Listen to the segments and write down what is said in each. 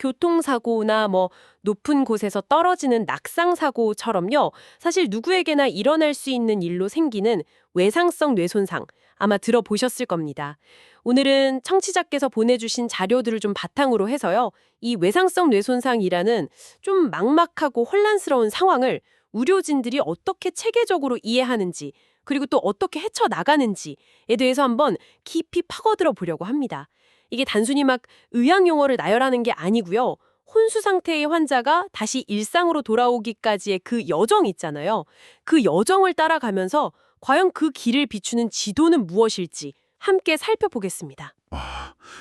교통사고나 높은 곳에서 떨어지는 낙상사고처럼요. 사실 누구에게나 일어날 수 있는 일로 생기는 외상성 뇌손상, 아마 들어보셨을 겁니다. 오늘은 청취자께서 보내주신 자료들을 좀 바탕으로 해서요. 이 외상성 뇌손상이라는 좀 막막하고 혼란스러운 상황을 의료진들이 어떻게 체계적으로 이해하는지, 그리고 또 어떻게 헤쳐나가는지에 대해서 한번 깊이 파고들어 보려고 합니다. 이게 단순히 막 의학 용어를 나열하는 게 아니고요. 혼수 상태의 환자가 다시 일상으로 돌아오기까지의 그 여정 있잖아요. 그 여정을 따라가면서 과연 그 길을 비추는 지도는 무엇일지 함께 살펴보겠습니다.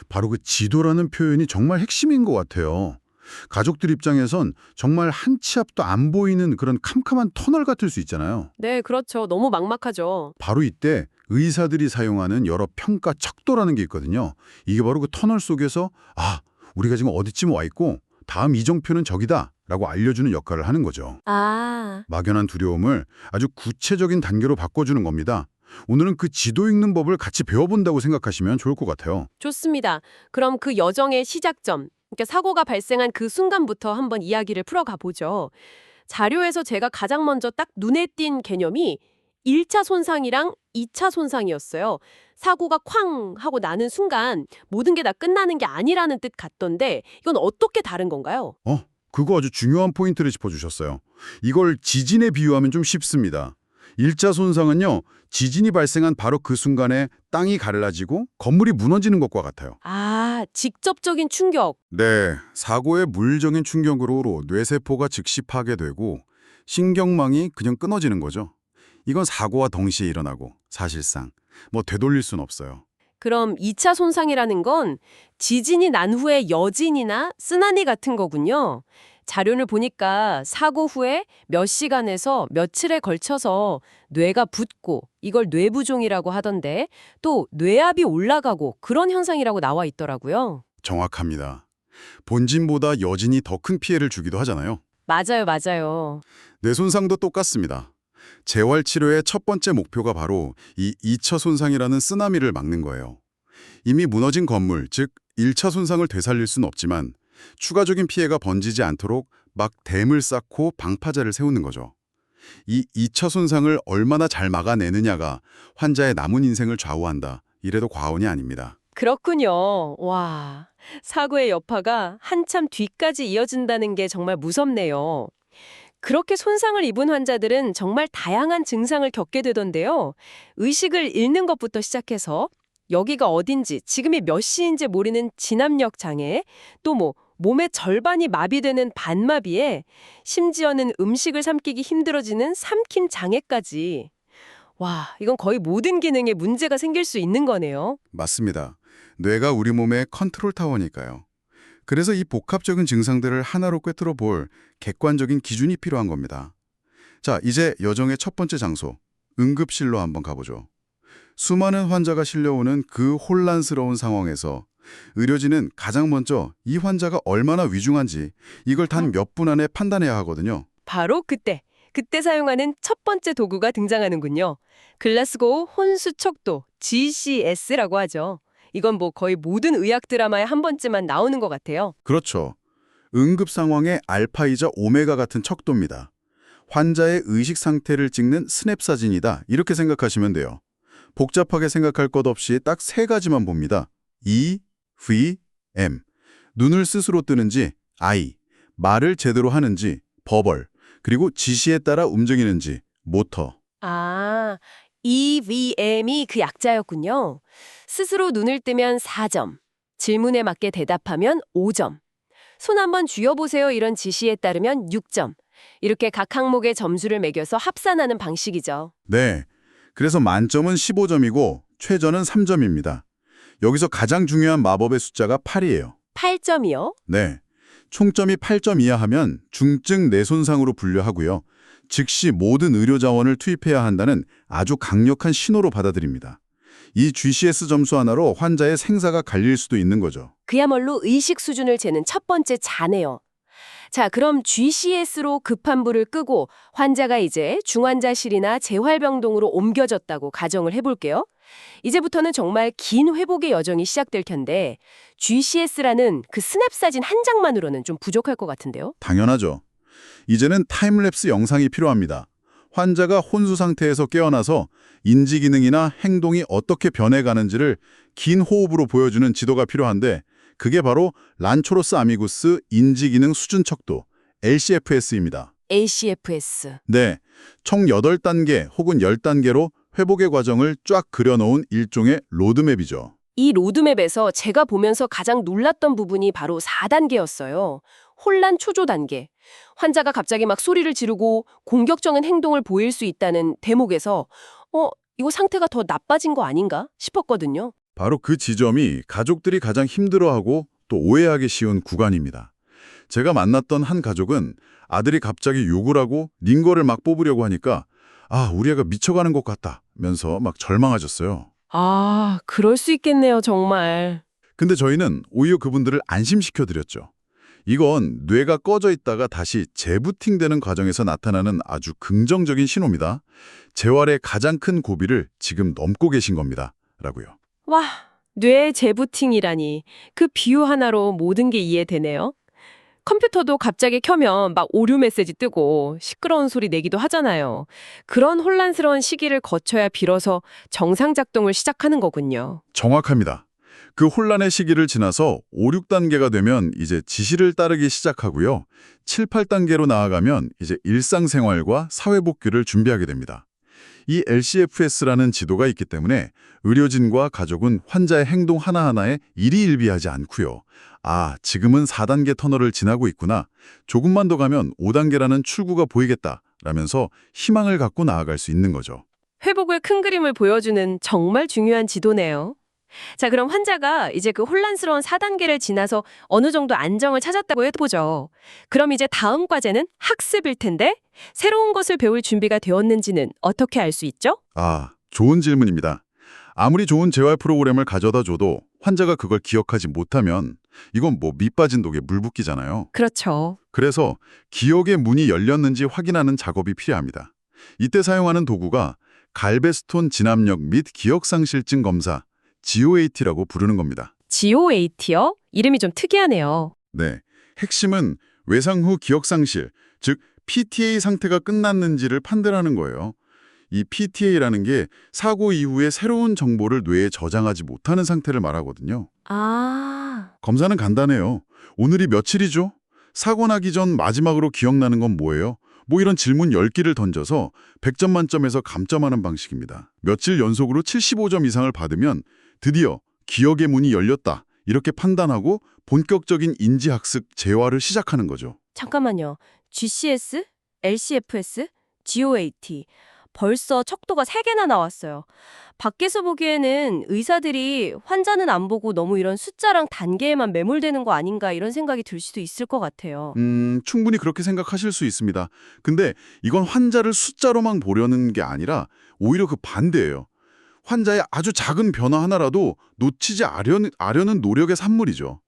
바로 그 지도라는 표현이 정말 핵심인 것 같아요. 가족들 입장에선 정말 한 치 앞도 안 보이는 그런 캄캄한 터널 같을 수 있잖아요. 네, 그렇죠. 너무 막막하죠. 바로 이때 의사들이 사용하는 여러 평가 척도라는 게 있거든요. 이게 바로 그 터널 속에서 우리가 지금 어디쯤 와 있고 다음 이정표는 저기다 라고 알려주는 역할을 하는 거죠. 막연한 두려움을 아주 구체적인 단계로 바꿔주는 겁니다. 오늘은 그 지도 읽는 법을 같이 배워본다고 생각하시면 좋을 것 같아요. 좋습니다. 그럼 그 여정의 시작점, 그러니까 사고가 발생한 그 순간부터 한번 이야기를 풀어가 보죠. 자료에서 제가 가장 먼저 딱 눈에 띈 개념이 1차 손상이랑 2차 손상이었어요. 사고가 쾅 하고 나는 순간 모든 게 다 끝나는 게 아니라는 뜻 같던데 이건 어떻게 다른 건가요? 그거 아주 중요한 포인트를 짚어주셨어요. 이걸 지진에 비유하면 좀 쉽습니다. 1차 손상은요, 지진이 발생한 바로 그 순간에 땅이 갈라지고 건물이 무너지는 것과 같아요. 직접적인 충격. 네, 사고의 물리적인 충격으로 뇌세포가 즉시 파괴되고 신경망이 그냥 끊어지는 거죠. 이건 사고와 동시에 일어나고 사실상 되돌릴 순 없어요. 그럼 2차 손상이라는 건 지진이 난 후의 여진이나 쓰나미 같은 거군요. 자료를 보니까 사고 후에 몇 시간에서 며칠에 걸쳐서 뇌가 붓고 이걸 뇌부종이라고 하던데 또 뇌압이 올라가고 그런 현상이라고 나와 있더라고요. 정확합니다. 본진보다 여진이 더 큰 피해를 주기도 하잖아요. 맞아요, 맞아요. 뇌손상도 똑같습니다. 재활치료의 첫 번째 목표가 바로 이 2차 손상이라는 쓰나미를 막는 거예요. 이미 무너진 건물, 즉 1차 손상을 되살릴 수는 없지만 추가적인 피해가 번지지 않도록 막 댐을 쌓고 방파제를 세우는 거죠. 이 2차 손상을 얼마나 잘 막아내느냐가 환자의 남은 인생을 좌우한다. 이래도 과언이 아닙니다. 그렇군요. 와, 사고의 여파가 한참 뒤까지 이어진다는 게 정말 무섭네요. 그렇게 손상을 입은 환자들은 정말 다양한 증상을 겪게 되던데요. 의식을 잃는 것부터 시작해서 여기가 어딘지, 지금이 몇 시인지 모르는 진압력 장애, 또 몸의 절반이 마비되는 반마비에 심지어는 음식을 삼키기 힘들어지는 삼킴 장애까지. 와, 이건 거의 모든 기능에 문제가 생길 수 있는 거네요. 맞습니다. 뇌가 우리 몸의 컨트롤 타워니까요. 그래서 이 복합적인 증상들을 하나로 꿰뚫어 볼 객관적인 기준이 필요한 겁니다. 자, 이제 여정의 첫 번째 장소, 응급실로 한번 가보죠. 수많은 환자가 실려오는 그 혼란스러운 상황에서 의료진은 가장 먼저 이 환자가 얼마나 위중한지 이걸 단 몇 분 안에 판단해야 하거든요. 바로 그때 사용하는 첫 번째 도구가 등장하는군요. 글라스고우 혼수척도, GCS라고 하죠. 이건 거의 모든 의학 드라마에 한 번쯤만 나오는 것 같아요. 그렇죠. 응급 상황의 알파이자 오메가 같은 척도입니다. 환자의 의식 상태를 찍는 스냅 사진이다. 이렇게 생각하시면 돼요. 복잡하게 생각할 것 없이 딱 세 가지만 봅니다. E, V, M. 눈을 스스로 뜨는지 I, 말을 제대로 하는지 버벌, 그리고 지시에 따라 움직이는지 모터. EVM이 그 약자였군요. 스스로 눈을 뜨면 4점, 질문에 맞게 대답하면 5점, 손 한번 쥐어보세요 이런 지시에 따르면 6점. 이렇게 각 항목의 점수를 매겨서 합산하는 방식이죠. 네, 그래서 만점은 15점이고 최저는 3점입니다. 여기서 가장 중요한 마법의 숫자가 8이에요. 8점이요? 네, 총점이 8점 이하하면 중증 뇌손상으로 분류하고요. 즉시 모든 의료 자원을 투입해야 한다는 아주 강력한 신호로 받아들입니다. 이 GCS 점수 하나로 환자의 생사가 갈릴 수도 있는 거죠. 그야말로 의식 수준을 재는 첫 번째 자네요. 자, 그럼 GCS로 급한 불을 끄고 환자가 이제 중환자실이나 재활병동으로 옮겨졌다고 가정을 해볼게요. 이제부터는 정말 긴 회복의 여정이 시작될 텐데 GCS라는 그 스냅 사진 한 장만으로는 좀 부족할 것 같은데요? 당연하죠. 이제는 타임랩스 영상이 필요합니다. 환자가 혼수 상태에서 깨어나서 인지 기능이나 행동이 어떻게 변해가는지를 긴 호흡으로 보여주는 지도가 필요한데 그게 바로 란초로스 아미구스 인지 기능 수준 척도 LCFS입니다. LCFS. 네, 총 8단계 혹은 10단계로 회복의 과정을 쫙 그려놓은 일종의 로드맵이죠. 이 로드맵에서 제가 보면서 가장 놀랐던 부분이 바로 4단계였어요. 혼란 초조 단계. 환자가 갑자기 막 소리를 지르고 공격적인 행동을 보일 수 있다는 대목에서 이거 상태가 더 나빠진 거 아닌가 싶었거든요. 바로 그 지점이 가족들이 가장 힘들어하고 또 오해하기 쉬운 구간입니다. 제가 만났던 한 가족은 아들이 갑자기 욕을 하고 링거를 막 뽑으려고 하니까 우리 애가 미쳐가는 것 같다면서 막 절망하셨어요. 아, 그럴 수 있겠네요, 정말. 근데 저희는 오히려 그분들을 안심시켜드렸죠. 이건 뇌가 꺼져 있다가 다시 재부팅되는 과정에서 나타나는 아주 긍정적인 신호입니다. 재활의 가장 큰 고비를 지금 넘고 계신 겁니다. 라고요. 와, 뇌 재부팅이라니. 그 비유 하나로 모든 게 이해되네요. 컴퓨터도 갑자기 켜면 막 오류 메시지 뜨고 시끄러운 소리 내기도 하잖아요. 그런 혼란스러운 시기를 거쳐야 비로소 정상 작동을 시작하는 거군요. 정확합니다. 그 혼란의 시기를 지나서 5, 6단계가 되면 이제 지시를 따르기 시작하고요. 7, 8단계로 나아가면 이제 일상생활과 사회복귀를 준비하게 됩니다. 이 LCFS라는 지도가 있기 때문에 의료진과 가족은 환자의 행동 하나하나에 일희일비하지 않고요. 지금은 4단계 터널을 지나고 있구나. 조금만 더 가면 5단계라는 출구가 보이겠다. 라면서 희망을 갖고 나아갈 수 있는 거죠. 회복의 큰 그림을 보여주는 정말 중요한 지도네요. 자, 그럼 환자가 이제 그 혼란스러운 4단계를 지나서 어느 정도 안정을 찾았다고 해보죠. 그럼 이제 다음 과제는 학습일 텐데 새로운 것을 배울 준비가 되었는지는 어떻게 알 수 있죠? 좋은 질문입니다. 아무리 좋은 재활 프로그램을 가져다 줘도 환자가 그걸 기억하지 못하면 이건 밑 빠진 독에 물 붓기잖아요. 그렇죠. 그래서 기억의 문이 열렸는지 확인하는 작업이 필요합니다. 이때 사용하는 도구가 갈베스톤 진압력 및 기억상실증 검사, GOAT라고 부르는 겁니다. GOAT요? 이름이 좀 특이하네요. 네, 핵심은 외상 후 기억상실, 즉 PTA 상태가 끝났는지를 판단하는 거예요. 이 PTA라는 게 사고 이후에 새로운 정보를 뇌에 저장하지 못하는 상태를 말하거든요. 검사는 간단해요. 오늘이 며칠이죠? 사고 나기 전 마지막으로 기억나는 건 뭐예요? 이런 질문 10개를 던져서 100점 만점에서 감점하는 방식입니다. 며칠 연속으로 75점 이상을 받으면 드디어 기억의 문이 열렸다. 이렇게 판단하고 본격적인 인지학습 재활을 시작하는 거죠. 잠깐만요. GCS, LCFS, GOAT. 벌써 척도가 3개나 나왔어요. 밖에서 보기에는 의사들이 환자는 안 보고 너무 이런 숫자랑 단계에만 매몰되는 거 아닌가 이런 생각이 들 수도 있을 것 같아요. 충분히 그렇게 생각하실 수 있습니다. 근데 이건 환자를 숫자로만 보려는 게 아니라 오히려 그 반대예요. 환자의 아주 작은 변화 하나라도 놓치지 않으려는 노력의 산물이죠.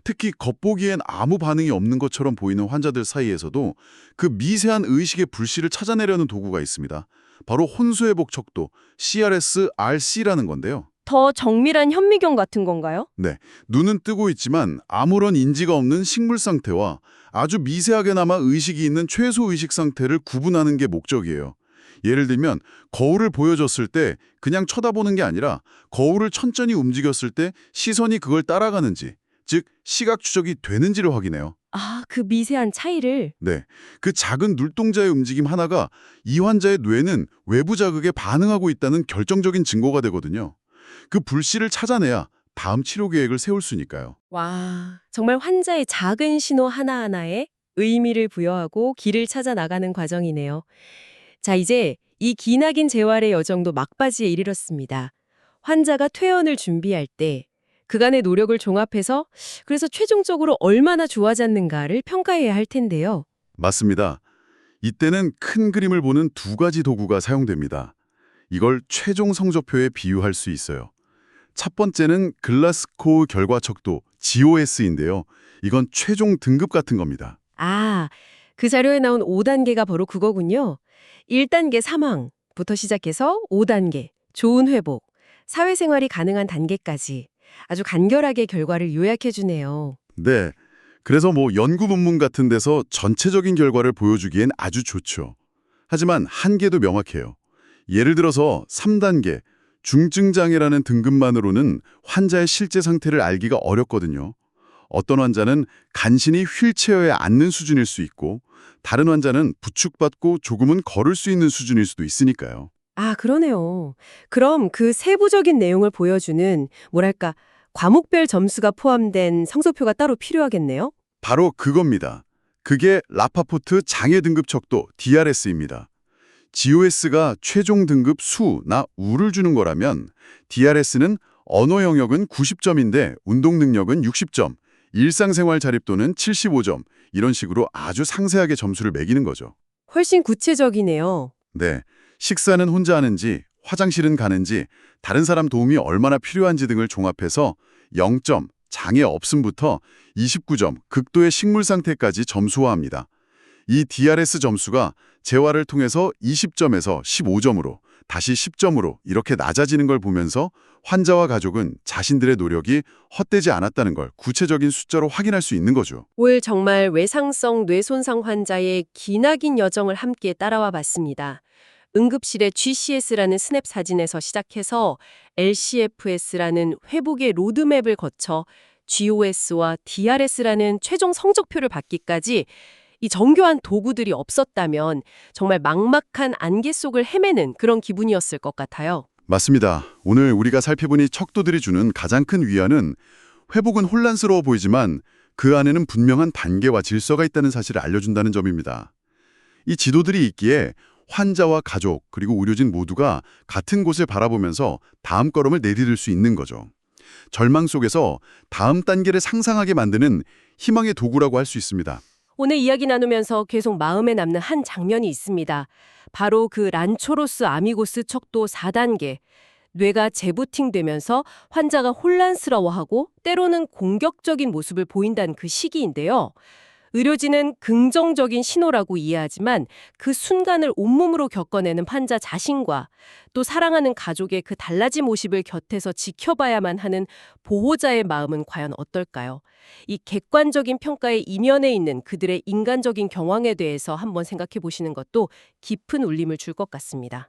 특히 겉보기엔 아무 반응이 없는 것처럼 보이는 환자들 사이에서도 그 미세한 의식의 불씨를 찾아내려는 도구가 있습니다. 바로 혼수회복 척도, CRS-RC라는 건데요. 더 정밀한 현미경 같은 건가요? 네, 눈은 뜨고 있지만 아무런 인지가 없는 식물 상태와 아주 미세하게나마 의식이 있는 최소 의식 상태를 구분하는 게 목적이에요. 예를 들면 거울을 보여줬을 때 그냥 쳐다보는 게 아니라 거울을 천천히 움직였을 때 시선이 그걸 따라가는지, 즉 시각 추적이 되는지를 확인해요. 그 미세한 차이를. 네, 그 작은 눈동자의 움직임 하나가 이 환자의 뇌는 외부 자극에 반응하고 있다는 결정적인 증거가 되거든요. 그 불씨를 찾아내야 다음 치료 계획을 세울 수 있으니까요. 와, 정말 환자의 작은 신호 하나하나에 의미를 부여하고 길을 찾아 나가는 과정이네요. 자, 이제 이 기나긴 재활의 여정도 막바지에 이르렀습니다. 환자가 퇴원을 준비할 때 그간의 노력을 종합해서 그래서 최종적으로 얼마나 좋아졌는가를 평가해야 할 텐데요. 맞습니다. 이때는 큰 그림을 보는 2가지 도구가 사용됩니다. 이걸 최종 성적표에 비유할 수 있어요. 첫 번째는 글라스코우 결과 척도, GOS인데요. 이건 최종 등급 같은 겁니다. 그 자료에 나온 5단계가 바로 그거군요. 1단계 사망부터 시작해서 5단계, 좋은 회복, 사회생활이 가능한 단계까지 아주 간결하게 결과를 요약해 주네요. 네. 그래서 연구 논문 같은 데서 전체적인 결과를 보여주기엔 아주 좋죠. 하지만 한계도 명확해요. 예를 들어서 3단계, 중증장애라는 등급만으로는 환자의 실제 상태를 알기가 어렵거든요. 어떤 환자는 간신히 휠체어에 앉는 수준일 수 있고 다른 환자는 부축받고 조금은 걸을 수 있는 수준일 수도 있으니까요. 아, 그러네요. 그럼 그 세부적인 내용을 보여주는 뭐랄까 과목별 점수가 포함된 성적표가 따로 필요하겠네요. 바로 그겁니다. 그게 라파포트 장애 등급 척도 DRS입니다. GOS가 최종 등급 수나 우를 주는 거라면 DRS는 언어 영역은 90점인데 운동 능력은 60점, 일상생활 자립도는 75점 이런 식으로 아주 상세하게 점수를 매기는 거죠. 훨씬 구체적이네요. 네, 식사는 혼자 하는지, 화장실은 가는지, 다른 사람 도움이 얼마나 필요한지 등을 종합해서 0점, 장애 없음부터 29점, 극도의 식물 상태까지 점수화합니다. 이 DRS 점수가 재활을 통해서 20점에서 15점으로, 다시 10점으로 이렇게 낮아지는 걸 보면서 환자와 가족은 자신들의 노력이 헛되지 않았다는 걸 구체적인 숫자로 확인할 수 있는 거죠. 올 정말 외상성 뇌손상 환자의 기나긴 여정을 함께 따라와 봤습니다. 응급실의 GCS라는 스냅 사진에서 시작해서 LCFS라는 회복의 로드맵을 거쳐 GOS와 DRS라는 최종 성적표를 받기까지 이 정교한 도구들이 없었다면 정말 막막한 안개 속을 헤매는 그런 기분이었을 것 같아요. 맞습니다. 오늘 우리가 살펴본 이 척도들이 주는 가장 큰 위안은 회복은 혼란스러워 보이지만 그 안에는 분명한 단계와 질서가 있다는 사실을 알려준다는 점입니다. 이 지도들이 있기에 환자와 가족 그리고 의료진 모두가 같은 곳을 바라보면서 다음 걸음을 내디딜 수 있는 거죠. 절망 속에서 다음 단계를 상상하게 만드는 희망의 도구라고 할 수 있습니다. 오늘 이야기 나누면서 계속 마음에 남는 한 장면이 있습니다. 바로 그 란초로스 아미고스 척도 4단계. 뇌가 재부팅되면서 환자가 혼란스러워하고 때로는 공격적인 모습을 보인다는 그 시기인데요. 의료진은 긍정적인 신호라고 이해하지만 그 순간을 온몸으로 겪어내는 환자 자신과 또 사랑하는 가족의 그 달라진 모습을 곁에서 지켜봐야만 하는 보호자의 마음은 과연 어떨까요? 이 객관적인 평가의 이면에 있는 그들의 인간적인 경황에 대해서 한번 생각해 보시는 것도 깊은 울림을 줄 것 같습니다.